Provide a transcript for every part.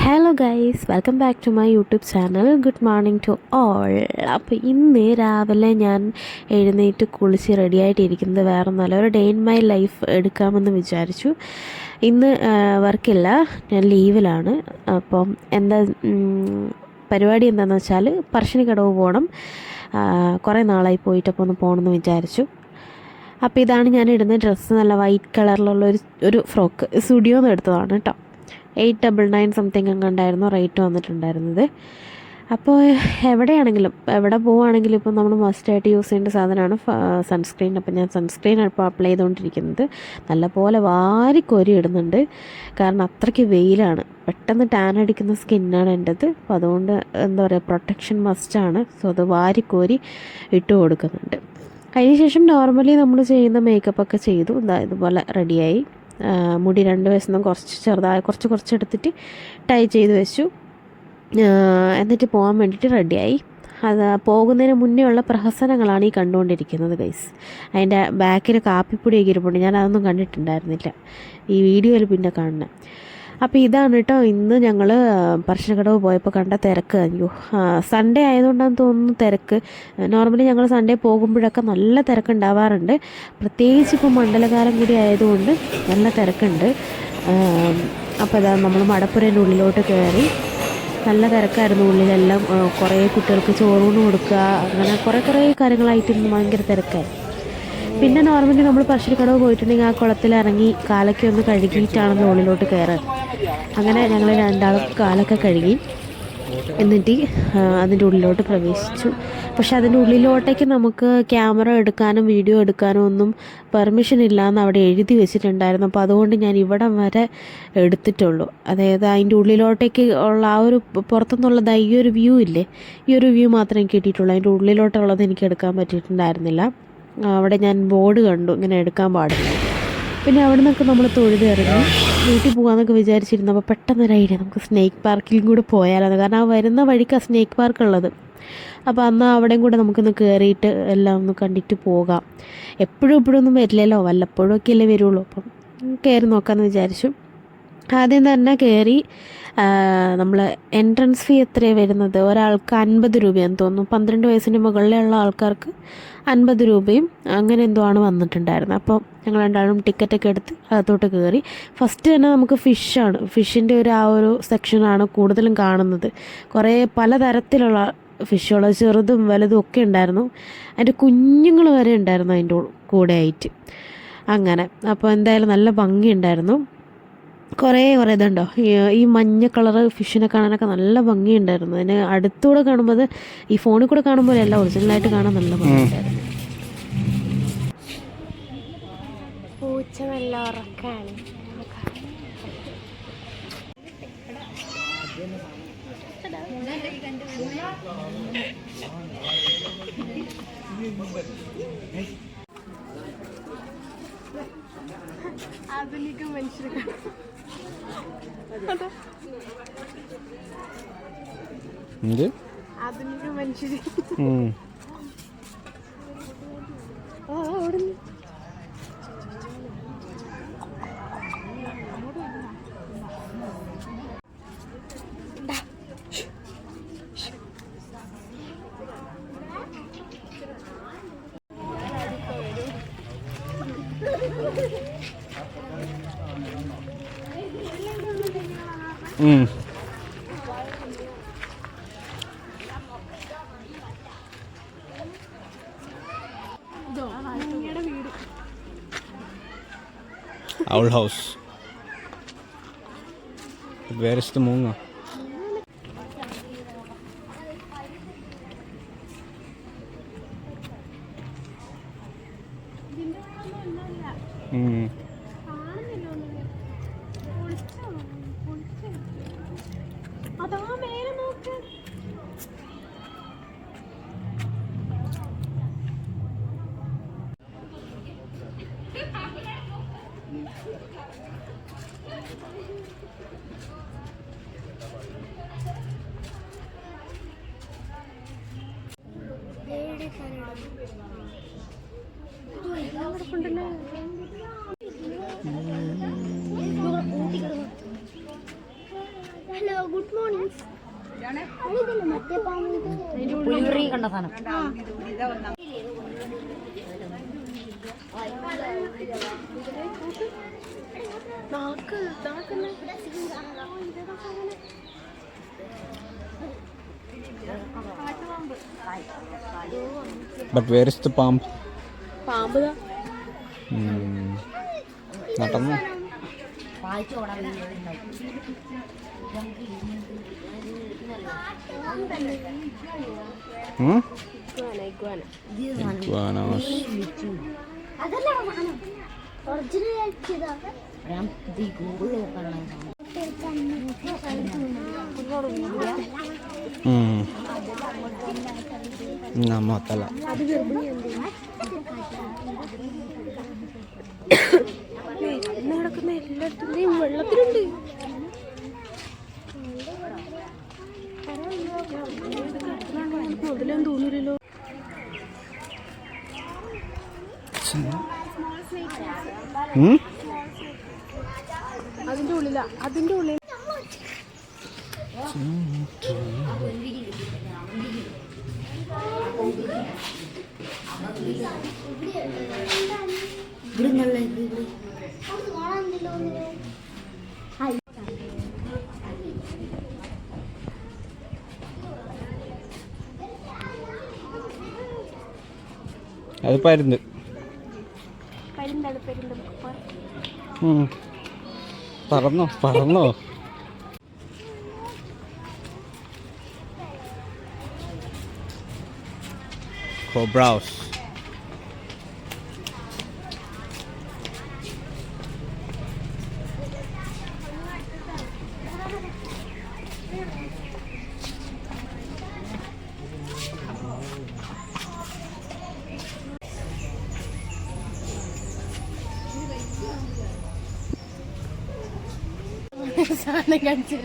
Hello guys, welcome back to my YouTube channel. Good morning to all. അപ്പോൾ ഇന്ന് രാവിലെ ഞാൻ എഴുന്നേറ്റ് കുളിച്ച് റെഡിയായിട്ടിരിക്കുന്നത് വേറെ ഒന്നുമല്ല, ഒരു ഡേ ഇൻ മൈ ലൈഫ് എടുക്കാമെന്ന് വിചാരിച്ചു. ഇന്ന് വർക്കില്ല, ഞാൻ ലീവിലാണ്. അപ്പം എന്താ പരിപാടി എന്താണെന്ന് വെച്ചാൽ പറശ്ശിനിക്കടവ് പോകണം. കുറേ നാളായി പോയിട്ടപ്പോൾ ഒന്ന് പോകണമെന്ന് വിചാരിച്ചു. അപ്പോൾ ഇതാണ് ഞാൻ ഇടുന്ന ഡ്രസ്സ്. നല്ല വൈറ്റ് കളറിലുള്ള ഒരു ഫ്രോക്ക് സ്റ്റുഡിയോന്ന് എടുത്തതാണ് കേട്ടോ. 899 സംതിങ് ഉണ്ടായിരുന്നു റേറ്റ് വന്നിട്ടുണ്ടായിരുന്നത്. അപ്പോൾ എവിടെ പോവുകയാണെങ്കിലും ഇപ്പം നമ്മൾ മസ്റ്റായിട്ട് യൂസ് ചെയ്യേണ്ട സാധനമാണ് സൺസ്ക്രീൻ. അപ്പോൾ ഞാൻ സൺസ്ക്രീൻ ഇപ്പോൾ അപ്ലൈ ചെയ്തുകൊണ്ടിരിക്കുന്നത്. നല്ലപോലെ വാരിക്കോരി ഇടുന്നുണ്ട്, കാരണം അത്രയ്ക്ക് വെയിലാണ്. പെട്ടെന്ന് ടാൻ അടിക്കുന്ന സ്കിന്നാണ് എൻ്റെത്. അപ്പോൾ അതുകൊണ്ട് എന്താ പറയുക, പ്രൊട്ടക്ഷൻ മസ്റ്റാണ്. സോ അത് വാരിക്കോരി ഇട്ട് കൊടുക്കുന്നുണ്ട്. അതിനുശേഷം നോർമലി നമ്മൾ ചെയ്യുന്ന മേക്കപ്പൊക്കെ ചെയ്തു. ഇതുപോലെ റെഡിയായി. മുടി 2 വശത്തുനിന്നും കുറച്ച് എടുത്തിട്ട് ടൈ ചെയ്ത് വെച്ചു. എന്നിട്ട് പോകാൻ വേണ്ടിയിട്ട് റെഡിയായി. അത് പോകുന്നതിന് മുന്നേ ഉള്ള പ്രഹസനങ്ങളാണ് ഈ കണ്ടുകൊണ്ടിരിക്കുന്നത് ഗൈസ്. അതിൻ്റെ ബാക്കിൽ കാപ്പിപ്പൊടിയൊക്കെ ഇരിപ്പുണ്ട്, ഞാൻ അതൊന്നും കണ്ടിട്ടുണ്ടായിരുന്നില്ല. ഈ വീഡിയോയിൽ പിന്നെ കാണുന്നത്. അപ്പോൾ ഇതാണ് കേട്ടോ ഇന്ന് ഞങ്ങൾ പറശ്ശിനിക്കടവ് പോയപ്പോൾ കണ്ട തിരക്ക്. അയ്യോ, സൺഡേ ആയതുകൊണ്ടാണെന്ന് തോന്നുന്നു തിരക്ക്. നോർമലി ഞങ്ങൾ സൺഡേ പോകുമ്പോഴൊക്കെ നല്ല തിരക്കുണ്ടാവാറുണ്ട്. പ്രത്യേകിച്ച് ഇപ്പോൾ മണ്ഡലകാലം കൂടി ആയതുകൊണ്ട് നല്ല തിരക്കുണ്ട്. അപ്പോൾ ഇതാ നമ്മൾ മടപ്പുരേൻ്റെ ഉള്ളിലോട്ട് കയറി. നല്ല തിരക്കായിരുന്നു ഉള്ളിലെല്ലാം. കുറേ കുട്ടികൾക്ക് ചോറൂണ് കൊടുക്കുക, അങ്ങനെ കുറേ കാര്യങ്ങളായിട്ട് ഇന്ന് ഭയങ്കര തിരക്കായി. പിന്നെ നോർമലി നമ്മൾ പറശ്ശിനിക്കടവ് പോയിട്ടുണ്ടെങ്കിൽ ആ കുളത്തിലിറങ്ങി കാലൊക്കെ ഒന്ന് കഴുകിയിട്ടാണ് ഉള്ളിലോട്ട് കയറാൻ. അങ്ങനെ ഞങ്ങൾ രണ്ടാളും കാലൊക്കെ കഴുകി എന്നിട്ട് അതിൻ്റെ ഉള്ളിലോട്ട് പ്രവേശിച്ചു. പക്ഷെ അതിൻ്റെ ഉള്ളിലോട്ടേക്ക് നമുക്ക് ക്യാമറ എടുക്കാനും വീഡിയോ എടുക്കാനും ഒന്നും പെർമിഷൻ ഇല്ലയെന്ന് അവിടെ എഴുതി വെച്ചിട്ടുണ്ടായിരുന്നു. അപ്പോൾ അതുകൊണ്ട് ഞാൻ ഇവിടം വരെ എടുത്തിട്ടുള്ളൂ. അതായത് അതിൻ്റെ ഉള്ളിലോട്ടേക്ക് ഉള്ള ആ ഒരു പുറത്തുനിന്നുള്ളത് ഈ ഒരു വ്യൂ ഇല്ലേ, ഈ ഒരു വ്യൂ മാത്രമേ കിട്ടിയിട്ടുള്ളൂ. അതിൻ്റെ ഉള്ളിലോട്ടുള്ളത് എനിക്ക് എടുക്കാൻ പറ്റിയിട്ടുണ്ടായിരുന്നില്ല. അവിടെ ഞാൻ ബോർഡ് കണ്ടു, ഇങ്ങനെ എടുക്കാൻ പാടില്ല. പിന്നെ അവിടെ നിന്നൊക്കെ നമ്മൾ തൊഴുത് ഇറങ്ങി വീട്ടിൽ പോകാമെന്നൊക്കെ വിചാരിച്ചിരുന്നു. അപ്പോൾ പെട്ടെന്നൊരു ഐഡിയ, നമുക്ക് സ്നേക്ക് പാർക്കിലും കൂടെ പോയാലാണ്. കാരണം ആ വരുന്ന വഴിക്കാണ് സ്നേക്ക് പാർക്ക് ഉള്ളത്. അപ്പോൾ അന്ന് അവിടെയും കൂടെ നമുക്കൊന്ന് കയറിയിട്ട് എല്ലാം ഒന്ന് കണ്ടിട്ട് പോകാം. എപ്പോഴും ഒന്നും വരില്ലല്ലോ, വല്ലപ്പോഴും ഒക്കെ അല്ലേ വരുള്ളൂ. അപ്പം കയറി നോക്കാമെന്ന് വിചാരിച്ചു. ആദ്യം തന്നെ കയറി. നമ്മൾ എൻട്രൻസ് ഫീ എത്രയാണ് വരുന്നത്, ഒരാൾക്ക് 50 രൂപയാണെന്ന് തോന്നുന്നു. 12 വയസ്സിന് മുകളിലുള്ള ആൾക്കാർക്ക് 50 രൂപയും അങ്ങനെ എന്തോ ആണ് വന്നിട്ടുണ്ടായിരുന്നത്. അപ്പോൾ ഞങ്ങൾ രണ്ടാളും ടിക്കറ്റൊക്കെ എടുത്ത് അകത്തോട്ട് കയറി. ഫസ്റ്റ് തന്നെ നമുക്ക് ഫിഷിൻ്റെ ആ ഒരു സെക്ഷനാണ് കൂടുതലും കാണുന്നത്. കുറേ പലതരത്തിലുള്ള ഫിഷുകൾ, ചെറുതും വലുതും ഒക്കെ ഉണ്ടായിരുന്നു. അതിൻ്റെ കുഞ്ഞുങ്ങൾ വരെ ഉണ്ടായിരുന്നു അതിൻ്റെ കൂടെ ആയിട്ട്. അങ്ങനെ അപ്പോൾ എന്തായാലും നല്ല ഭംഗിയുണ്ടായിരുന്നു. കുറേ ഇതുണ്ടോ, ഈ മഞ്ഞ കളറ് ഫിഷിനെ കാണാനൊക്കെ നല്ല ഭംഗിയുണ്ടായിരുന്നു. അതിന് അടുത്തൂടെ കാണുമ്പോൾ, ഈ ഫോണിൽ കൂടെ കാണുമ്പോൾ എല്ലാം ഒറിജിനലായിട്ട് കാണാൻ നല്ല ഭംഗിയുണ്ടായിരുന്നു. പൂച്ച നല്ല ഉറക്കാണ്. ആധുനിക മനുഷ്യർ ആധുനിക മനുഷ്യര് Owl house. Where is the moon? Hello good morning. കണ്ട സാധനം But where is the palm? പാമ്പ് നടന്നു. മൊത്തല്ല നടക്കുന്ന എല്ലായിടത്തും വെള്ളത്തിലുണ്ട്. മുതലും തോന്നില്ലല്ലോ. അതിന്റെ ഉള്ളിൽ അത് പരുന്ത്. പറന്നോ Cobras. സാധനം കാണിച്ചു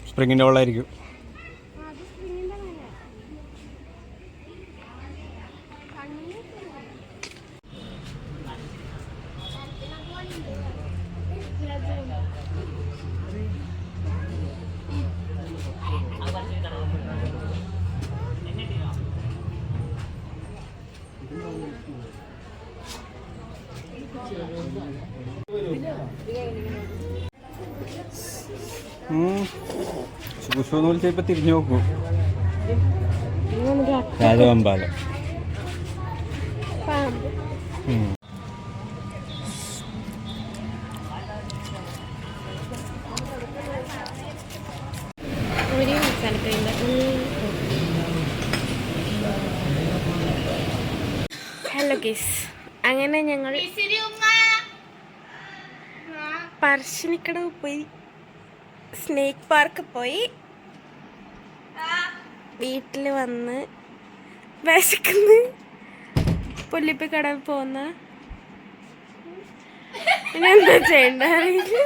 സ്പ്രിങ്ങിന്റെ വെള്ളമായിരിക്കും. സൂക്ഷ്മ ചിലപ്പോൾ തിരിഞ്ഞു നോക്കൂ. രാജവമ്പാലം. ഹലോ ഗീസ്, അങ്ങനെ ഞങ്ങൾ പറശ്ശിനിക്കടവ് പോയി, സ്നേക്ക് പാർക്ക് പോയി, വീട്ടിൽ വന്ന് വിശക്കുന്നു, പുല്ലിപ്പിക്കടവിൽ പോന്ന എന്താ ചെയ്യണ്ട അറിയില്ല.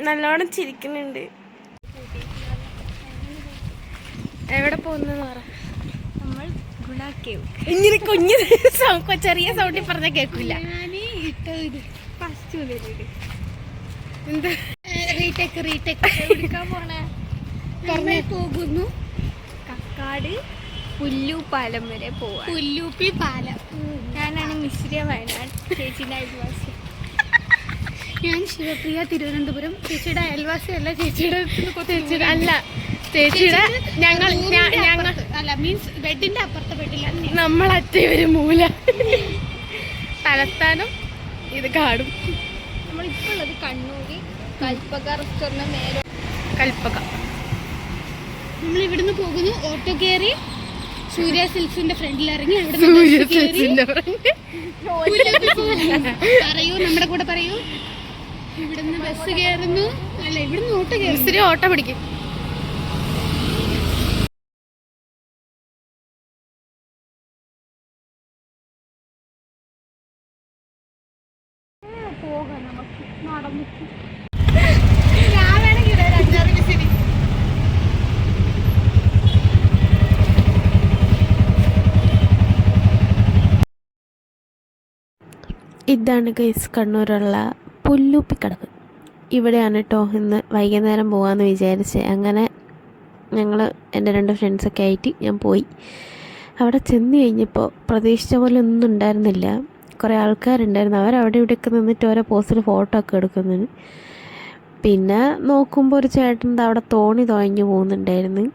നല്ലോണം ചിരിക്കുന്നുണ്ട്. എവിടെ പോകുന്നെന്ന് പറ. നമ്മൾ ഗുണാക്കേവ്. ഇങ്ങനെ കുഞ്ഞു ചെറിയ സൗണ്ടിൽ പറഞ്ഞ കേൾക്കില്ല. പോകുന്നു കക്കാട് പുല്ലൂപ്പാലം വരെ പോവാ. പുല്ലൂപ്പി പാലം. ഞാനാണ് മിശ്രിയ വയനാട്, ചേച്ചിയുടെ അയൽവാസി. ഞാൻ ശിവപ്രിയ തിരുവനന്തപുരം. ചേച്ചിയുടെ അയൽവാസി അല്ല, ചേച്ചിയുടെ അല്ല, ചേച്ചിയുടെ ഞങ്ങൾ അല്ല, മീൻസ് ബെഡിന്റെ അപ്പുറത്തെ ബെഡില്ല, നമ്മളറ്റേ ഒരു മൂല. തലസ്ഥാനം ഇത് കാടും. നമ്മളിപ്പോൾ ഉള്ളത് കണ്ണൂര് കൽപ്പക റെസ്റ്റോറന്റ് നേരെ. കൽപ്പക. നമ്മൾ ഇവിടുന്ന് പോകുന്നു, ഓട്ടോ കയറി സൂര്യ സിൽക്സിന്റെ ഫ്രണ്ടിൽ ഇറങ്ങി അവിടെ പറയൂ, നമ്മുടെ കൂടെ പറയൂ. ഇവിടുന്ന് ബസ് കയറുന്നു. അല്ല, ഇവിടുന്ന് ഓട്ടോ കയറുന്നു. ഓട്ടോ പിടിക്കും. ഇതാണ് ഗൈസ് കണ്ണൂരുള്ള പുല്ലൂപ്പിക്കടവ്. ഇവിടെയാണ് കേട്ടോ ഇന്ന് വൈകുന്നേരം പോകാമെന്ന് വിചാരിച്ച്. അങ്ങനെ ഞങ്ങൾ എൻ്റെ 2 ഫ്രണ്ട്സൊക്കെ ആയിട്ട് ഞാൻ പോയി. അവിടെ ചെന്ന് കഴിഞ്ഞപ്പോൾ പ്രതീക്ഷിച്ച പോലെ ഒന്നും ഉണ്ടായിരുന്നില്ല. കുറേ ആൾക്കാരുണ്ടായിരുന്നു. അവരവിടെ ഇവിടെയൊക്കെ നിന്നിട്ട് ഓരോ പോസ്റ്റിൽ ഫോട്ടോ ഒക്കെ എടുക്കുന്നതിന്. പിന്നെ നോക്കുമ്പോൾ ഒരു ചേട്ടൻ്റെ അവിടെ തോണി തുഴഞ്ഞു പോകുന്നുണ്ടായിരുന്നു.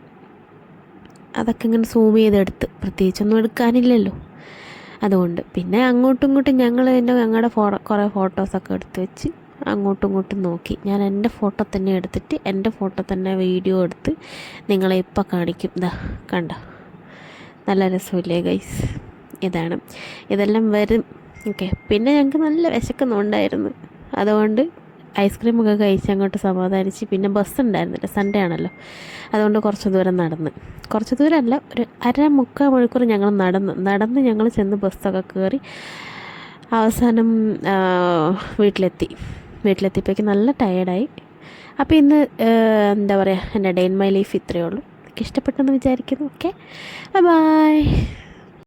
അതൊക്കെ ഇങ്ങനെ സൂം ചെയ്തെടുത്ത്, പ്രത്യേകിച്ചൊന്നും എടുക്കാനില്ലല്ലോ അതുകൊണ്ട്. പിന്നെ അങ്ങോട്ടും ഇങ്ങോട്ടും ഞങ്ങൾ തന്നെ ഞങ്ങളുടെ കുറേ ഫോട്ടോസൊക്കെ എടുത്ത് വെച്ച് അങ്ങോട്ടും ഇങ്ങോട്ടും നോക്കി. ഞാൻ എൻ്റെ ഫോട്ടോ തന്നെ എടുത്തിട്ട് എൻ്റെ ഫോട്ടോ തന്നെ വീഡിയോ എടുത്ത് നിങ്ങളെ ഇപ്പം കാണിക്കും. ഇതാ കണ്ട, നല്ല രസമില്ലേ ഗൈസ്? ഇതെല്ലാം വരും. ഓക്കെ, പിന്നെ ഞങ്ങൾക്ക് നല്ല വിശക്കുന്നുണ്ടായിരുന്നു. അതുകൊണ്ട് ഐസ്ക്രീമൊക്കെ കഴിച്ച് അങ്ങോട്ട് സമാധാനിച്ച്. പിന്നെ ബസ് ഉണ്ടായിരുന്നില്ല, സൺഡേ ആണല്ലോ. അതുകൊണ്ട് കുറച്ച് ദൂരം നടന്ന്, കുറച്ച് ദൂരമല്ല, ഒരു 1.5-3 മണിക്കൂർ ഞങ്ങൾ നടന്ന് ഞങ്ങൾ ചെന്ന് ബസ്സൊക്കെ കയറി അവസാനം വീട്ടിലെത്തിയപ്പോഴേക്കും നല്ല ടയേർഡായി. അപ്പോൾ ഇന്ന് എന്താ പറയുക, എൻ്റെ ഡേ ഇൻ മൈ ലൈഫ് ഇത്രയേ ഉള്ളൂ. എനിക്ക് ഇഷ്ടപ്പെട്ടെന്ന് വിചാരിക്കുന്നു. Okay, by.